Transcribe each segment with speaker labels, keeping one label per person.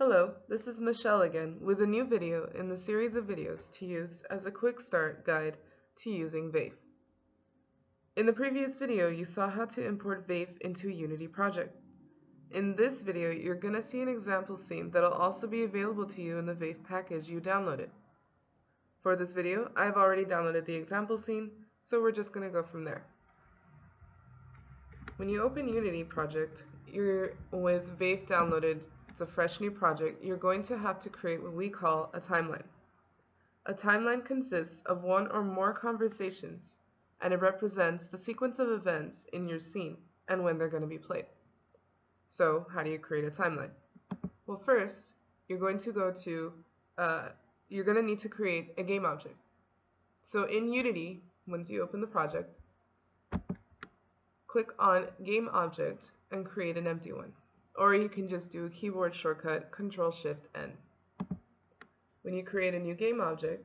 Speaker 1: Hello, this is Michelle again with a new video in the series of videos to use as a quick start guide to using VAIF. In the previous video, you saw how to import VAIF into a Unity project. In this video, you're going to see an example scene that'll also be available to you in the VAIF package you downloaded. For this video, I've already downloaded the example scene, so we're just going to go from there. When you open Unity project, you're with VAIF downloaded. It's a fresh new project. You're going to have to create what we call a timeline. A timeline consists of one or more conversations, and it represents the sequence of events in your scene and when they're going to be played. So how do you create a timeline? Well, first, you're going to need to create a game object. So in Unity, once you open the project, click on Game Object and create an empty one. Or you can just do a keyboard shortcut, Control-Shift-N. When you create a new game object,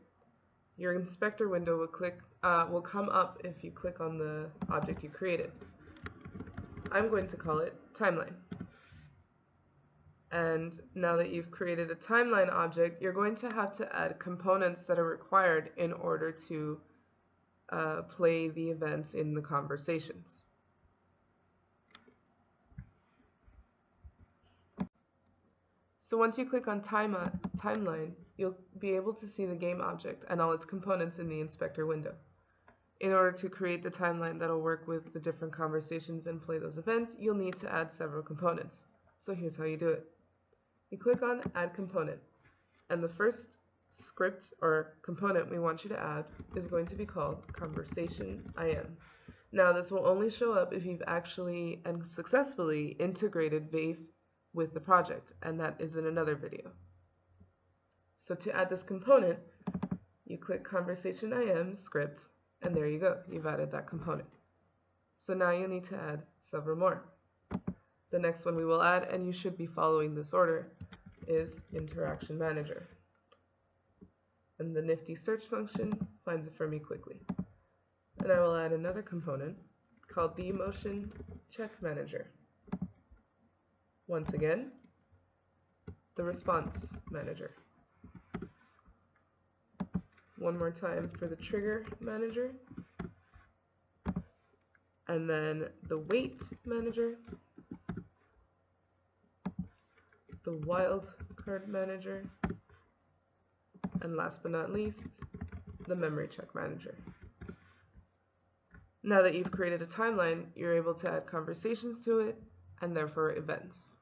Speaker 1: your inspector window will come up if you click on the object you created. I'm going to call it Timeline. And now that you've created a timeline object, you're going to have to add components that are required in order to play the events in the conversations. So once you click on Timeline, you'll be able to see the game object and all its components in the inspector window. In order to create the timeline that'll work with the different conversations and play those events, you'll need to add several components. So here's how you do it. You click on Add Component, and the first script or component we want you to add is going to be called Conversation IM. Now this will only show up if you've actually and successfully integrated VAIF with the project, and that is in another video. So to add this component, you click Conversation IM script, and there you go, you've added that component. So now you need to add several more. The next one we will add, and you should be following this order, is Interaction Manager. And the nifty search function finds it for me quickly. And I will add another component called the Motion Check Manager. Once again, the Response Manager. One more time for the Trigger Manager. And then the Wait Manager. The Wildcard Manager. And last but not least, the Memory Check Manager. Now that you've created a timeline, you're able to add conversations to it, and therefore events.